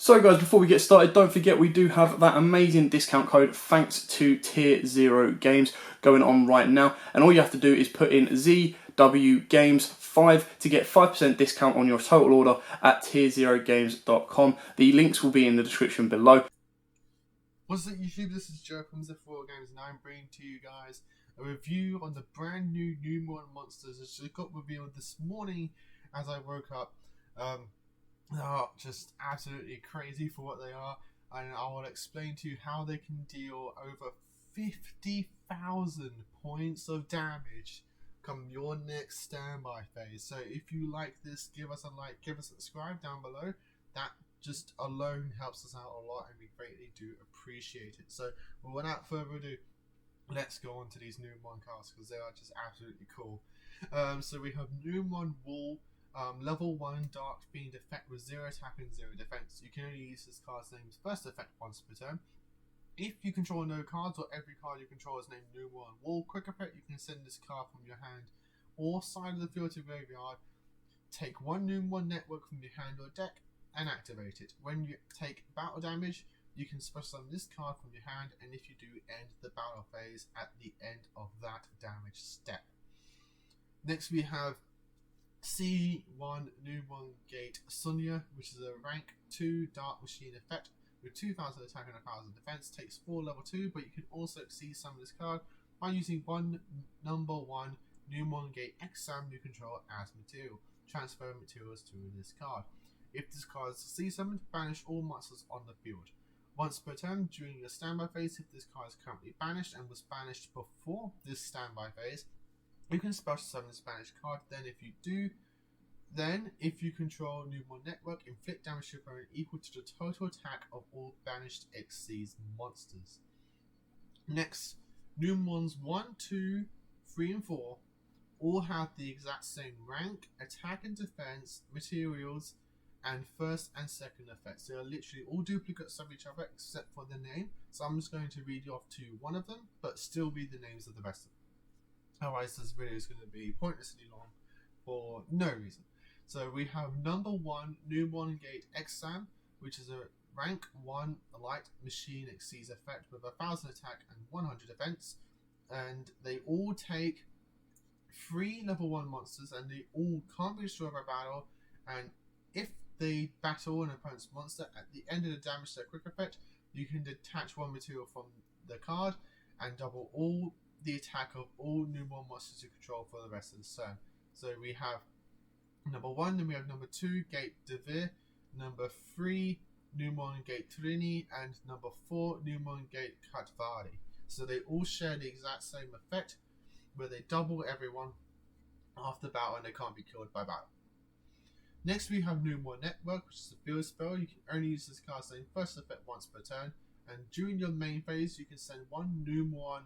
So guys, before we get started, don't forget we do have that amazing discount code thanks to Tier 0 Games going on right now. And all you have to do is put in ZW Games 5 to get 5% discount on your total order at tier0games.com. The links will be in the description below. What's up YouTube, this is Joe from Z4 Games and I'm bringing to you guys a review on the brand new Numeron monsters that just got revealed this morning as I woke up. They are just absolutely crazy for what they are, and I will explain to you how they can deal over 50,000 points of damage come your next standby phase. So if you like this, give us a like, give us a subscribe down below. That just alone helps us out a lot and we greatly do appreciate it. So without further ado, let's go on to these Numeron cards because they are just absolutely cool. So we have Numeron Wool, level 1 dark fiend effect with 0 attack and 0 defense. You can only use this card's name's first effect once per turn. If you control no cards or every card you control is named Numeron Wool, quick effect, you can send this card from your hand or side of the field to graveyard, take one Numeron network from your hand or deck and activate it. When you take battle damage, you can special summon this card from your hand, and if you do, end the battle phase at the end of that damage step. Next we have C1 Numeron Gate Sunya, which is a rank 2 Dark Machine effect with 2000 attack and 1000 defense. Takes 4 level 2, but you can also exceed summon this card by using number 1 Numeron Gate Exam you control as material. Transfer materials to this card. If this card is C summoned, banish all monsters on the field. Once per turn during your standby phase, if this card is currently banished and was banished before this standby phase, you can special summon this banished card. If you control Numeron Network, inflict damage to your opponent equal to the total attack of all banished Xyz monsters. Next, Numerons 1, 2, 3, and 4 all have the exact same rank, attack and defense, materials, and first and second effects. They are literally all duplicates of each other except for the name. So I'm just going to read you off to one of them, but still read the names of the rest of them. Otherwise this video is going to be pointlessly long for no reason. So we have number 1 Numeron Gate Exam, which is a rank 1 light machine Xyz effect with 1000 attack and 100 defense. And they all take 3 level 1 monsters and they all can't be destroyed by battle, and if they battle an opponent's monster, at the end of the damage to their quick effect, you can detach 1 material from the card and double all the attack of all Numeron monsters you control for the rest of the turn. So we have number 1, then we have number 2 Gate Devir, number 3 Numeron Gate Trini, and number 4 Numeron Gate Katvari. So they all share the exact same effect, where they double everyone after battle and they can't be killed by battle. Next we have Numeron Network, which is a field spell. You can only use this card's name first effect once per turn, and during your main phase you can send one Numeron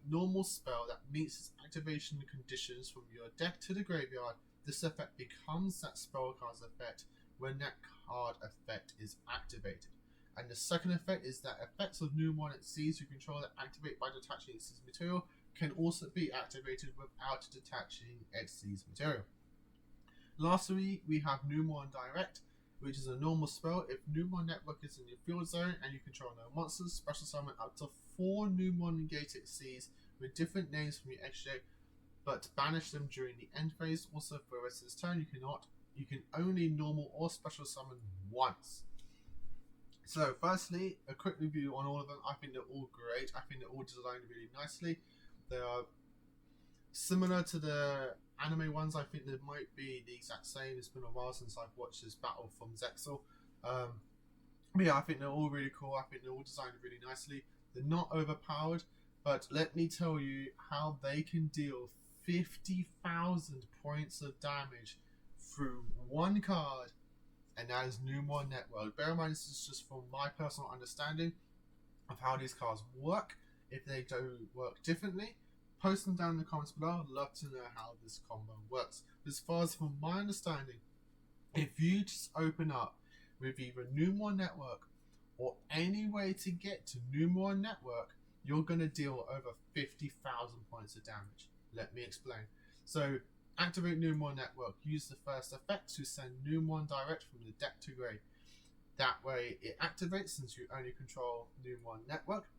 normal spell that meets its activation conditions from your deck to the graveyard. This effect becomes that spell card's effect when that card effect is activated. And the second effect is that effects of Numeron Xyz you control that activate by detaching Xyz material can also be activated without detaching Xyz material. Lastly, we have Numeron Direct, which is a normal spell. If Numeron Network is in your field zone and you control no monsters, special summon up to 4 Numeron Gated Xyz with different names from your extra deck, but banish them during the end phase. Also, for the rest of this turn, you cannot. You can only normal or special summon once. So, firstly, a quick review on all of them. I think they're all great. I think they're all designed really nicely. They are similar to the anime ones. I think they might be the exact same. It's been a while since I've watched this battle from Zexal. But yeah, I think they're all really cool. I think they're all designed really nicely. They're not overpowered, but let me tell you how they can deal 50,000 points of damage through one card, and that is Numeron Network. Bear in mind, this is just from my personal understanding of how these cards work. If they do work differently, post them down in the comments below. I'd love to know how this combo works. As far as from my understanding, if you just open up with either Numeron Network or any way to get to Numeron Network, you're going to deal over 50,000 points of damage. Let me explain. So, activate Numeron Network. Use the first effect to send Numeron Direct from the deck to grave. That way it activates since you only control Numeron network.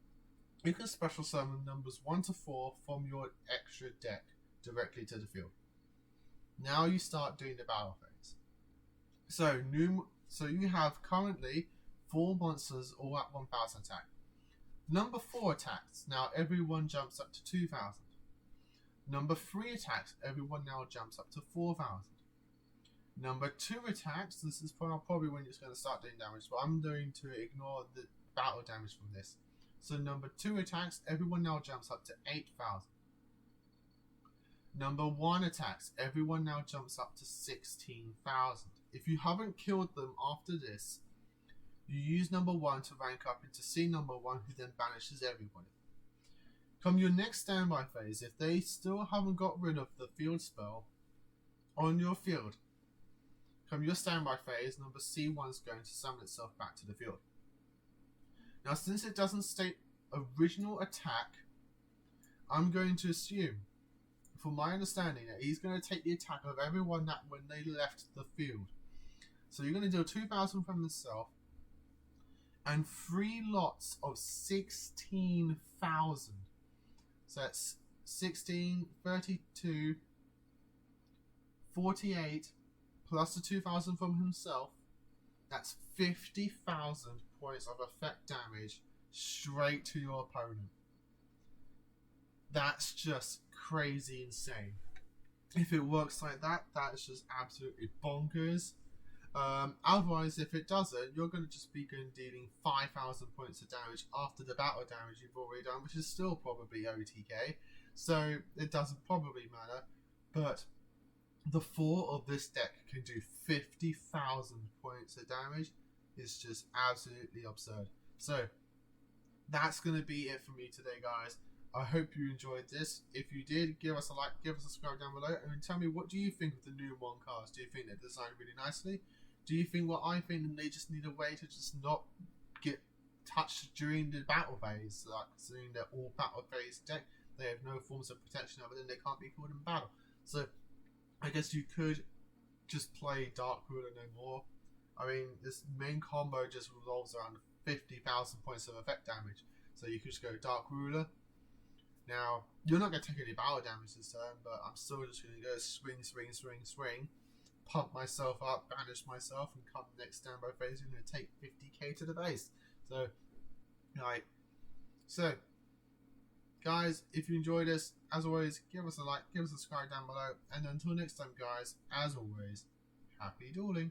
You can special summon numbers 1 to 4 from your extra deck directly to the field. Now you start doing the battle phase. So you have currently 4 monsters all at 1000 attack. Number 4 attacks, now everyone jumps up to 2000. Number 3 attacks, everyone now jumps up to 4000. Number 2 attacks, this is probably when it's going to start doing damage, but I'm going to ignore the battle damage from this. So number 2 attacks, everyone now jumps up to 8000. Number 1 attacks, everyone now jumps up to 16,000. If you haven't killed them after this, you use number 1 to rank up into C number 1, who then banishes everybody. Come your next standby phase, if they still haven't got rid of the field spell on your field, come your standby phase, number C1 is going to summon itself back to the field. Now, since it doesn't state original attack, I'm going to assume, from my understanding, that he's going to take the attack of everyone that when they left the field. So you're going to do 2000 from himself, and 3 lots of 16,000. So that's 16, 32, 48, plus the 2000 from himself. That's 50,000 points of effect damage straight to your opponent. That's just crazy insane. If it works like that, that is just absolutely bonkers. Otherwise, if it doesn't, you're going to just be dealing 5,000 points of damage after the battle damage you've already done, which is still probably OTK. So it doesn't probably matter. But the 4 of this deck can do 50,000 points of damage. It's just absolutely absurd. So that's going to be it for me today, guys. I hope you enjoyed this. If you did, give us a like, give us a subscribe down below, and tell me, what do you think of the Numeron cards? Do you think they're designed really nicely? Do you think what I think, and they just need a way to just not get touched during the battle phase? Like, considering they're all battle phase deck, they have no forms of protection other than they can't be killed in battle. So I guess you could just play Dark Ruler no more. I mean, this main combo just revolves around 50,000 points of effect damage. So you could just go Dark Ruler. Now, you're not going to take any battle damage this turn, but I'm still just going to go swing, swing, swing, swing, pump myself up, banish myself, and come next standby phase, I'm going to take 50k to the base. So, guys, if you enjoyed this, as always, give us a like, give us a subscribe down below, and until next time, guys, as always, happy dueling.